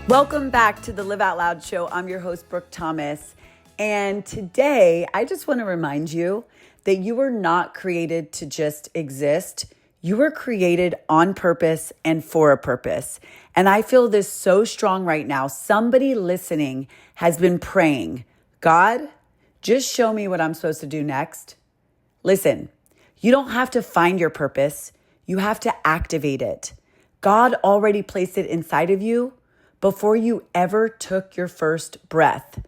Welcome back to the Live Out Loud show. I'm your host, Brooke Thomas. And today, I just want to remind you that you were not created to just exist. You were created on purpose and for a purpose. And I feel this so strong right now. Somebody listening has been praying, God, just show me what I'm supposed to do next. Listen, you don't have to find your purpose. You have to activate it. God already placed it inside of you before you ever took your first breath.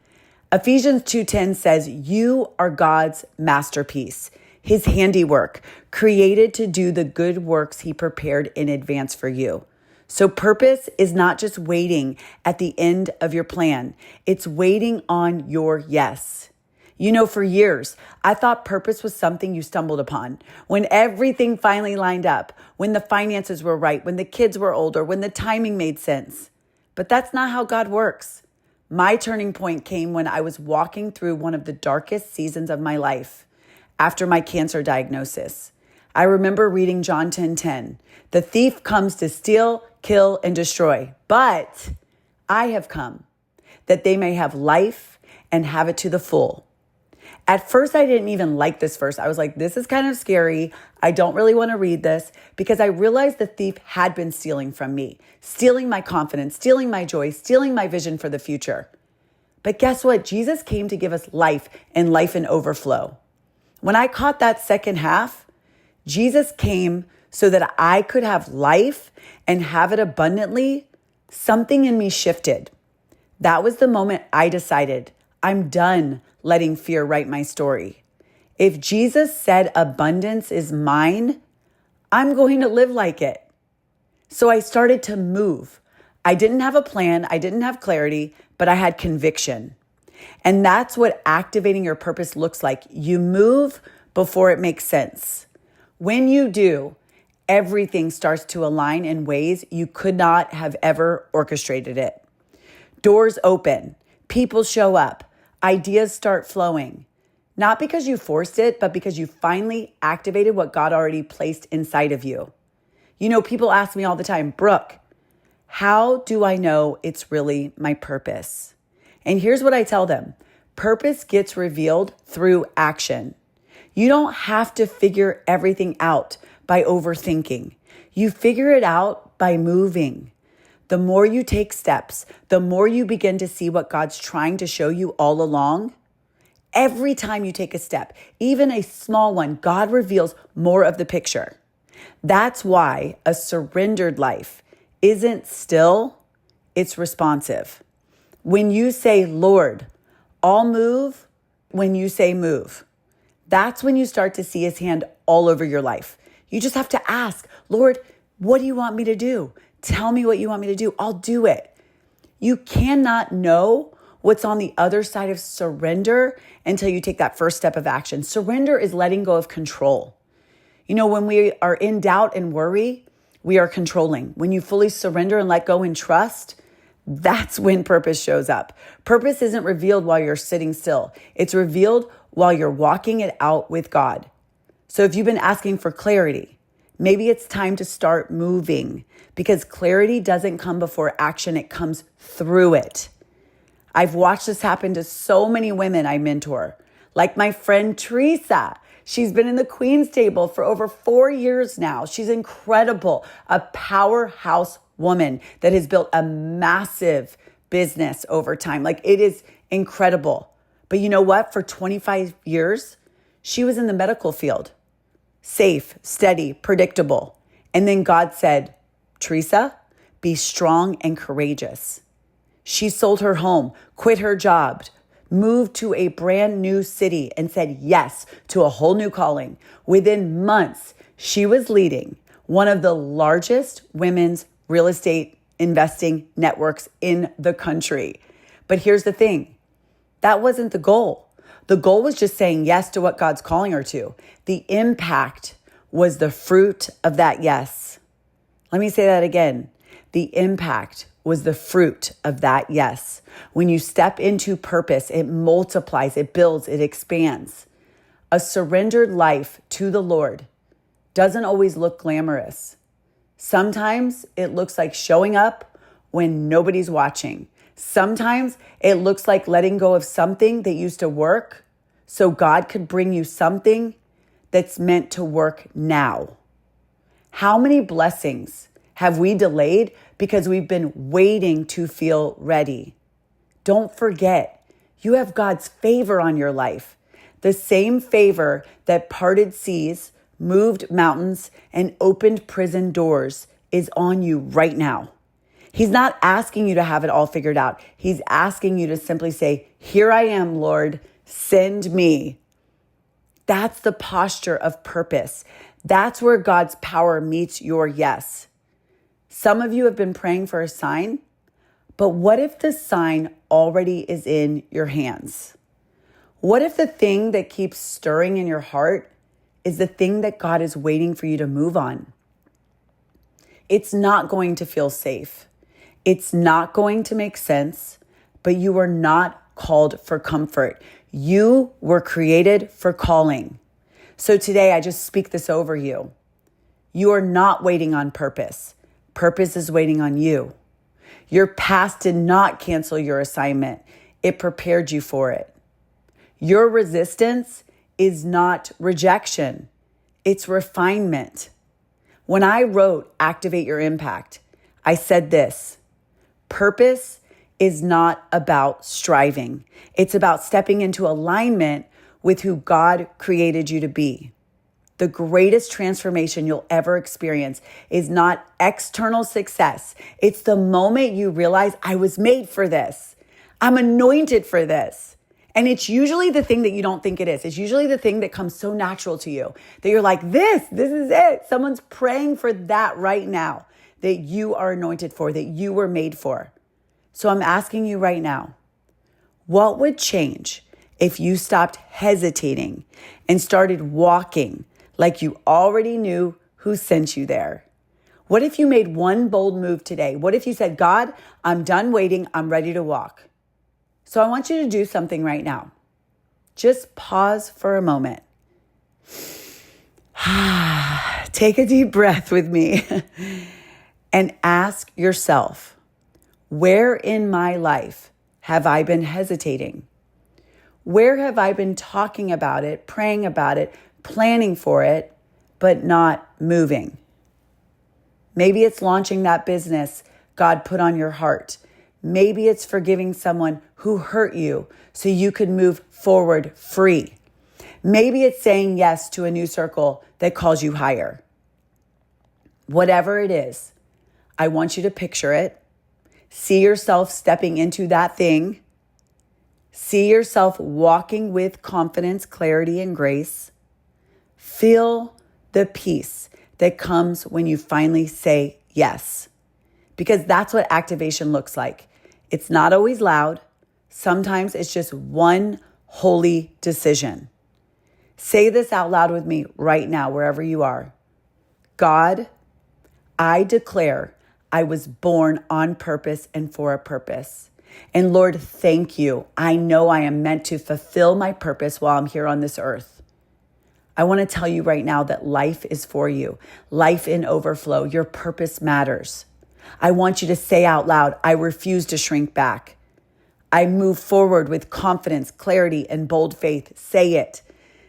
Ephesians 2:10 says, you are God's masterpiece, his handiwork, created to do the good works he prepared in advance for you. So purpose is not just waiting at the end of your plan. It's waiting on your yes. You know, for years, I thought purpose was something you stumbled upon when everything finally lined up, when the finances were right, when the kids were older, when the timing made sense. But that's not how God works. My turning point came when I was walking through one of the darkest seasons of my life after my cancer diagnosis. I remember reading John 10:10. The thief comes to steal, kill, and destroy, but I have come that they may have life and have it to the full. At first, I didn't even like this verse. I was like, this is kind of scary. I don't really want to read this because I realized the thief had been stealing from me, stealing my confidence, stealing my joy, stealing my vision for the future. But guess what? Jesus came to give us life and life in overflow. When I caught that second half, Jesus came so that I could have life and have it abundantly. Something in me shifted. That was the moment I decided I'm done letting fear write my story. If Jesus said abundance is mine, I'm going to live like it. So I started to move. I didn't have a plan. I didn't have clarity, but I had conviction. And that's what activating your purpose looks like. You move before it makes sense. When you do, everything starts to align in ways you could not have ever orchestrated it. Doors open, people show up, ideas start flowing. Not because you forced it, but because you finally activated what God already placed inside of you. You know, people ask me all the time, Brooke, how do I know it's really my purpose? And here's what I tell them. Purpose gets revealed through action. You don't have to figure everything out by overthinking. You figure it out by moving. The more you take steps, the more you begin to see what God's trying to show you all along. Every time you take a step, even a small one, God reveals more of the picture. That's why a surrendered life isn't still, it's responsive. When you say, Lord, I'll move, when you say move, that's when you start to see his hand all over your life. You just have to ask, Lord, what do you want me to do? Tell me what you want me to do. I'll do it. You cannot know what's on the other side of surrender until you take that first step of action. Surrender is letting go of control. You know, when we are in doubt and worry, we are controlling. When you fully surrender and let go and trust, that's when purpose shows up. Purpose isn't revealed while you're sitting still. It's revealed while you're walking it out with God. So if you've been asking for clarity, maybe it's time to start moving because clarity doesn't come before action. It comes through it. I've watched this happen to so many women I mentor, like my friend Teresa. She's been in the Queen's Table for over 4 years now. She's incredible, a powerhouse woman that has built a massive business over time. Like, it is incredible. But you know what? For 25 years, she was in the medical field. Safe, steady, predictable. And then God said, Teresa, be strong and courageous. She sold her home, quit her job, moved to a brand new city and said yes to a whole new calling. Within months, she was leading one of the largest women's real estate investing networks in the country. But here's the thing. That wasn't the goal. The goal was just saying yes to what God's calling her to. The impact was the fruit of that yes. Let me say that again. The impact was the fruit of that yes. When you step into purpose, it multiplies, it builds, it expands. A surrendered life to the Lord doesn't always look glamorous. Sometimes it looks like showing up, when nobody's watching. Sometimes it looks like letting go of something that used to work so God could bring you something that's meant to work now. How many blessings have we delayed because we've been waiting to feel ready? Don't forget, you have God's favor on your life. The same favor that parted seas, moved mountains, and opened prison doors is on you right now. He's not asking you to have it all figured out. He's asking you to simply say, "Here I am, Lord, send me." That's the posture of purpose. That's where God's power meets your yes. Some of you have been praying for a sign, but what if the sign already is in your hands? What if the thing that keeps stirring in your heart is the thing that God is waiting for you to move on? It's not going to feel safe. It's not going to make sense, but you are not called for comfort. You were created for calling. So today I just speak this over you. You are not waiting on purpose. Purpose is waiting on you. Your past did not cancel your assignment. It prepared you for it. Your resistance is not rejection. It's refinement. When I wrote Activate Your Impact, I said this: purpose is not about striving. It's about stepping into alignment with who God created you to be. The greatest transformation you'll ever experience is not external success. It's the moment you realize, I was made for this. I'm anointed for this. And it's usually the thing that you don't think it is. It's usually the thing that comes so natural to you that you're like, this is it. Someone's praying for that right now, that you are anointed for, that you were made for. So I'm asking you right now, what would change if you stopped hesitating and started walking like you already knew who sent you there? What if you made one bold move today? What if you said, God, I'm done waiting. I'm ready to walk. So I want you to do something right now. Just pause for a moment. Take a deep breath with me and ask yourself, where in my life have I been hesitating? Where have I been talking about it, praying about it, planning for it, but not moving? Maybe it's launching that business God put on your heart. Maybe it's forgiving someone who hurt you so you could move forward free. Maybe it's saying yes to a new circle that calls you higher. Whatever it is, I want you to picture it. See yourself stepping into that thing. See yourself walking with confidence, clarity, and grace. Feel the peace that comes when you finally say yes. Because that's what activation looks like. It's not always loud. Sometimes it's just one holy decision. Say this out loud with me right now, wherever you are. God, I declare I was born on purpose and for a purpose. And Lord, thank you. I know I am meant to fulfill my purpose while I'm here on this earth. I want to tell you right now that life is for you. Life in overflow. Your purpose matters. I want you to say out loud, I refuse to shrink back. I move forward with confidence, clarity, and bold faith. Say it.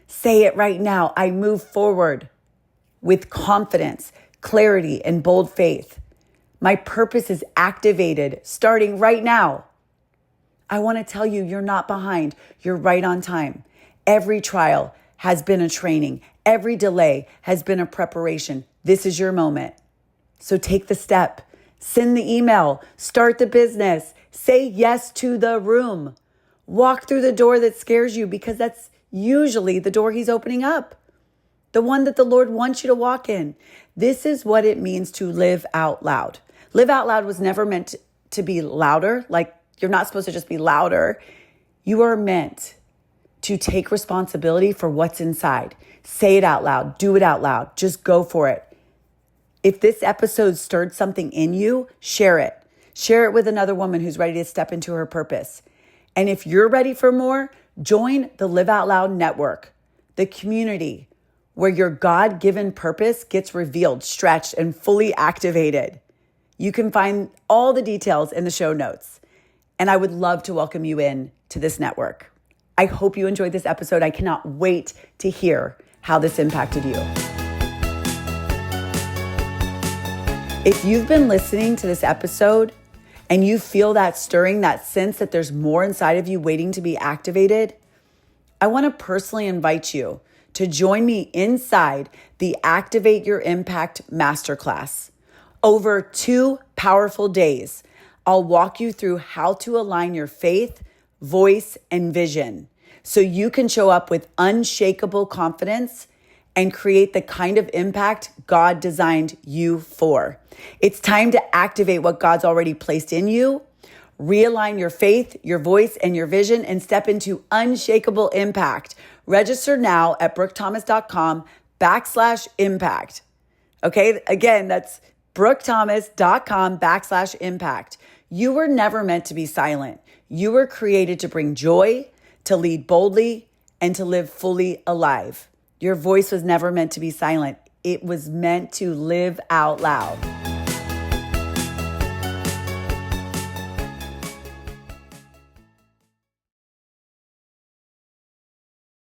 Say it right now. I move forward with confidence, clarity, and bold faith. My purpose is activated starting right now. I want to tell you, you're not behind. You're right on time. Every trial has been a training. Every delay has been a preparation. This is your moment. So take the step. Send the email. Start the business. Say yes to the room. Walk through the door that scares you, because that's usually the door he's opening up. The one that the Lord wants you to walk in. This is what it means to live out loud. Live out loud was never meant to be louder. Like, you're not supposed to just be louder. You are meant to take responsibility for what's inside. Say it out loud. Do it out loud. Just go for it. If this episode stirred something in you, share it. Share it with another woman who's ready to step into her purpose. And if you're ready for more, join the Live Out Loud Network, the community where your God-given purpose gets revealed, stretched, and fully activated. You can find all the details in the show notes. And I would love to welcome you in to this network. I hope you enjoyed this episode. I cannot wait to hear how this impacted you. If you've been listening to this episode and you feel that stirring, that sense that there's more inside of you waiting to be activated, I want to personally invite you to join me inside the Activate Your Impact Masterclass. Over 2 powerful days, I'll walk you through how to align your faith, voice, and vision so you can show up with unshakable confidence and create the kind of impact God designed you for. It's time to activate what God's already placed in you, realign your faith, your voice, and your vision, and step into unshakable impact. Register now at brookethomas.com/impact. Okay, again, that's brookethomas.com/impact. You were never meant to be silent. You were created to bring joy, to lead boldly, and to live fully alive. Your voice was never meant to be silent. It was meant to live out loud.